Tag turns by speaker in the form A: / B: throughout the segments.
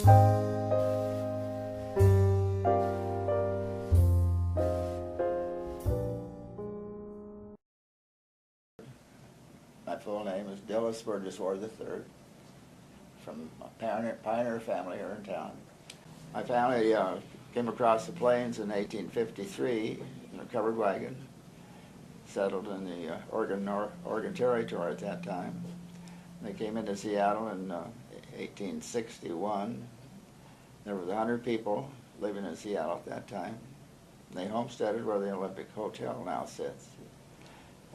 A: My full name is Dillis Burgess Ward III, from a pioneer family here in town. My family came across the plains in 1853 in a covered wagon, settled in the Oregon Territory at that time. They came into Seattle in 1861. There was 100 people living in Seattle at that time. They homesteaded where the Olympic Hotel now sits.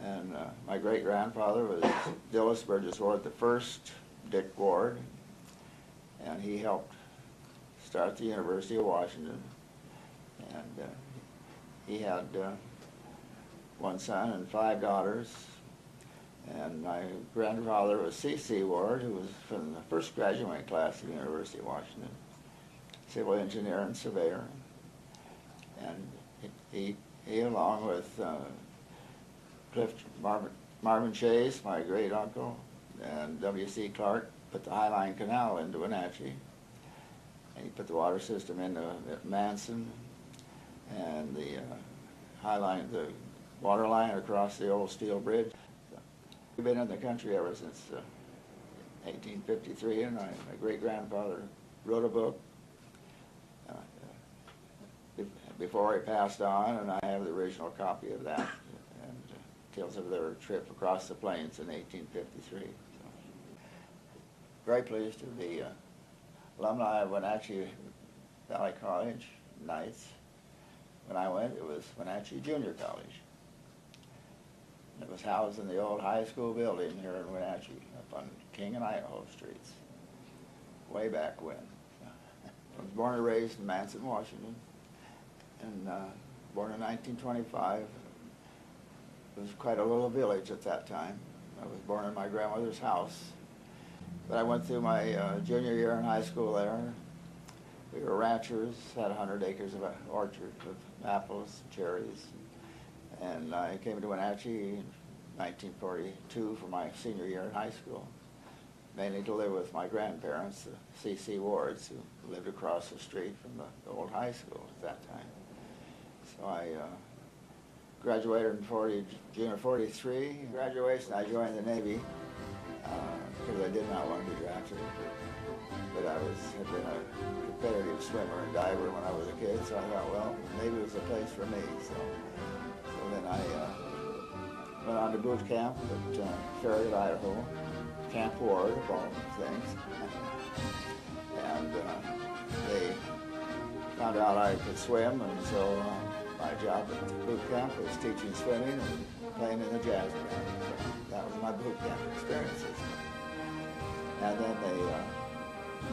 A: And my great-grandfather was Dillis Burgess Ward I, Dick Ward, and he helped start the University of Washington. And he had one son and 5 daughters. And my grandfather was C.C. Ward, who was from the first graduating class of the University of Washington, civil engineer and surveyor. And he along with Marvin Chase, my great uncle, and W.C. Clark, put the Highline Canal into Wenatchee. And he put the water system into Manson, and the the water line across the old steel bridge. We've been in the country ever since 1853, and my great-grandfather wrote a book before he passed on, and I have the original copy of that. Tells of their trip across the plains in 1853. So, very pleased to be alumni of Wenatchee Valley College, Knights. When I went, it was Wenatchee Junior College. It was housed in the old high school building here in Wenatchee, up on King and Idaho streets, way back when. I was born and raised in Manson, Washington, and born in 1925. It was quite a little village at that time. I was born in my grandmother's house. But I went through my junior year in high school there. We were ranchers, had 100 acres of orchard of apples and cherries. And I came to Wenatchee in 1942 for my senior year in high school, mainly to live with my grandparents, the C.C. Wards, who lived across the street from the old high school at that time. So I graduated in June of 43. Graduation, I joined the Navy because I did not want to be drafted. But I had been a competitive swimmer and diver when I was a kid, so I thought, well, Navy was the place for me. So then I went on to boot camp at Farragut, Idaho, Camp Ward, of all things. And they found out I could swim, and so my job at boot camp was teaching swimming and playing in the jazz band. So that was my boot camp experiences. And then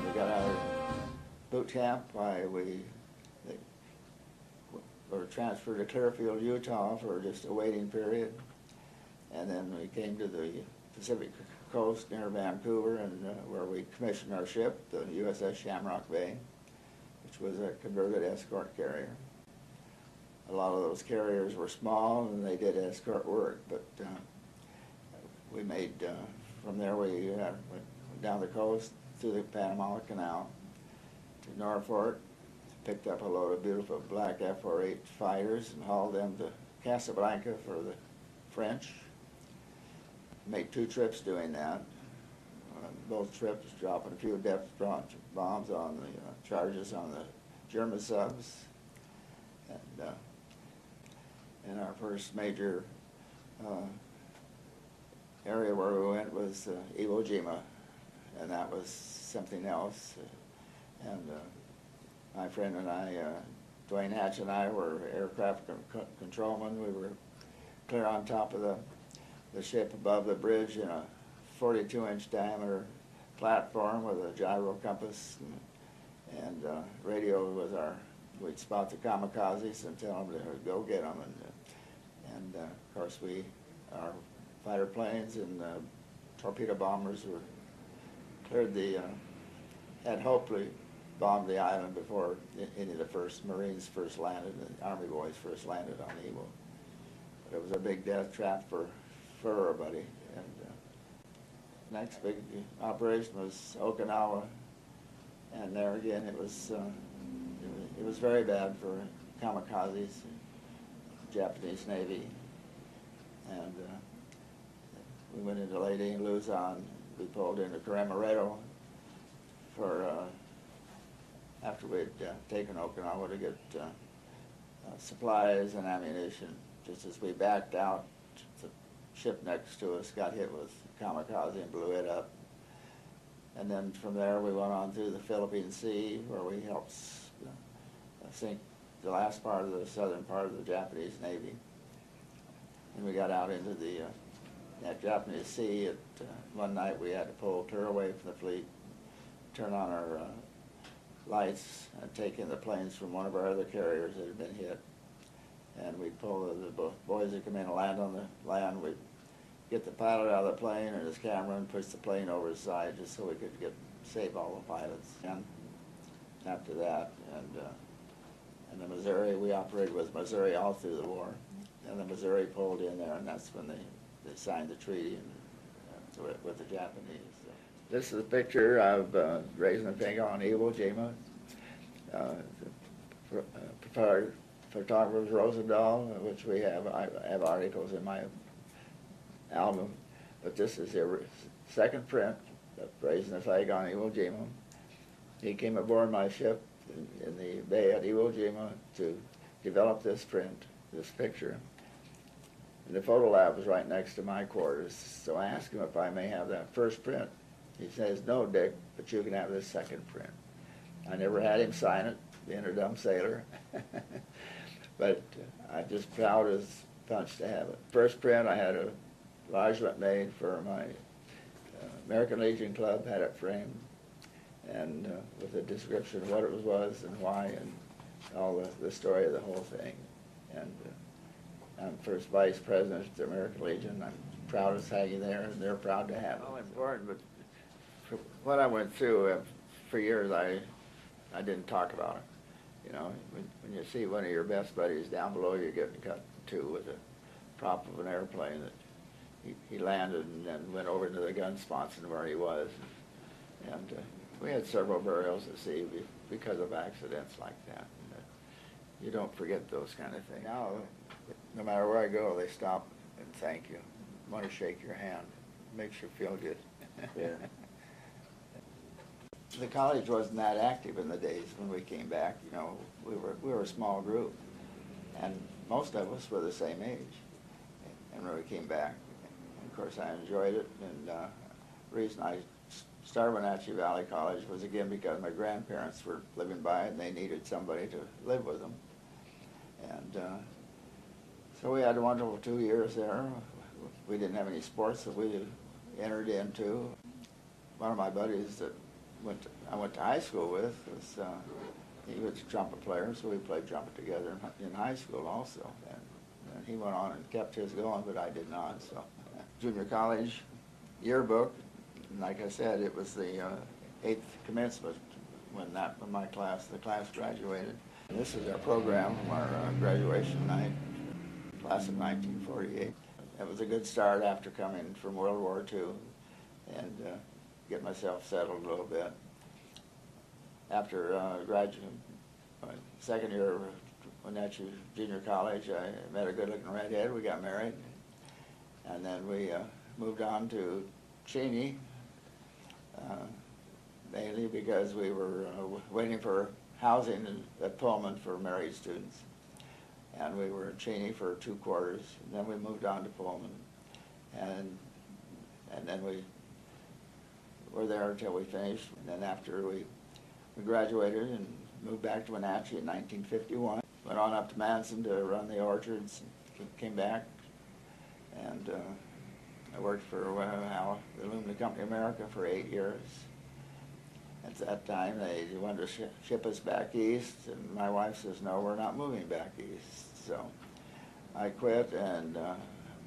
A: we got out of boot camp. We were transferred to Clearfield, Utah for just a waiting period. And then we came to the Pacific coast near Vancouver, and where we commissioned our ship, the USS Shamrock Bay, which was a converted escort carrier. A lot of those carriers were small, and they did escort work, but we made, from there we went down the coast through the Panama Canal to Norfolk, picked up a load of beautiful black F-48 fighters and hauled them to Casablanca for the French. Made 2 trips doing that. Both trips dropping a few depth bombs on the charges on the German subs. And our first major area where we went was Iwo Jima, and that was something else. And my friend and I, Dwayne Hatch and I, were aircraft controlmen. We were clear on top of the ship above the bridge in a 42-inch diameter platform with a gyro compass, and radio was we'd spot the kamikazes and tell them to go get them. And of course, our fighter planes and torpedo bombers had hopefully bombed the island before any of the Marines first landed, the Army boys first landed on Iwo. But it was a big death trap for everybody. And next big operation was Okinawa, And there again, it was very bad for kamikazes, Japanese Navy, and we went into Leyte, Luzon. We pulled into Camaretto for after we'd taken Okinawa to get supplies and ammunition. Just as we backed out, the ship next to us got hit with kamikaze and blew it up. And then from there we went on through the Philippine Sea, where we helped sink the last part of the southern part of the Japanese Navy. And we got out into that Japanese Sea. One night we had to pull clear away from the fleet, turn on our lights, and take in the planes from one of our other carriers that had been hit. And we'd pull the boys that come in and land on the land. We'd get the pilot out of the plane and his camera and push the plane over his side just so we could save all the pilots. And after that, and the Missouri, we operated with Missouri all through the war. And the Missouri pulled in there, and that's when they signed the treaty with the Japanese. So. This is a picture of raising a finger on Iwo Jima. Photographer's Rosendahl, which I have articles in my album, but this is the second print of raising the flag on Iwo Jima. He came aboard my ship in the bay at Iwo Jima to develop this print, this picture. And the photo lab was right next to my quarters, so I asked him if I may have that first print. He says, "No, Dick, but you can have this second print." I never had him sign it, being a dumb sailor, but I'm just proud as punch to have it. First print, I had a lodgement made for my American Legion Club, had it framed, and with a description of what it was and why, and all the story of the whole thing. And I'm first vice president of the American Legion. I'm proud as hanging there, and they're proud to have it. All important, but for what I went through, for years I didn't talk about it. You know, when you see one of your best buddies down below you getting cut in two with a prop of an airplane that he landed and then went over to the gun sponson where he was. And we had several burials at sea because of accidents like that. And, you don't forget those kind of things. Now, no matter where I go, they stop and thank you. Want to shake your hand. Makes you feel good. Yeah. The college wasn't that active in the days when we came back. You know, we were a small group, and most of us were the same age. And when we came back, and of course, I enjoyed it. And the reason I started Wenatchee Valley College was again because my grandparents were living by it, and they needed somebody to live with them. And so we had a wonderful 2 years there. We didn't have any sports that we entered into. One of my buddies that I went to high school with he was a trumpet player, so we played trumpet together in high school also. And he went on and kept his going, but I did not. So junior college yearbook, and like I said, it was the 8th commencement when the class graduated. And this is our program from our graduation night, class of 1948. It was a good start after coming from World War II and get myself settled a little bit. After my second year of Wenatchee Junior College, I met a good-looking redhead. We got married, and then we moved on to Cheney, mainly because we were waiting for housing at Pullman for married students. And we were in Cheney for 2 quarters, and then we moved on to Pullman. And then we were there until we finished. And then after we graduated and moved back to Wenatchee in 1951, went on up to Manson to run the orchards, came back, and I worked for the Alumni Company of America for 8 years. At that time, they wanted to ship us back east, and my wife says, "No, we're not moving back east." So I quit and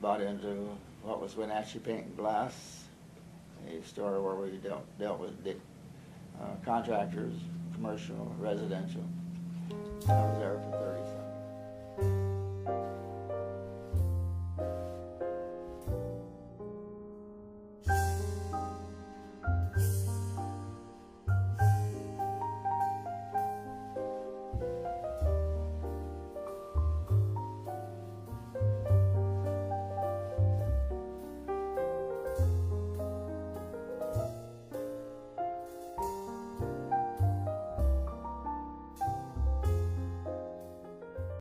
A: bought into what was Wenatchee Paint and Glass, a store where we dealt with contractors, commercial, residential. I was there for 30 something.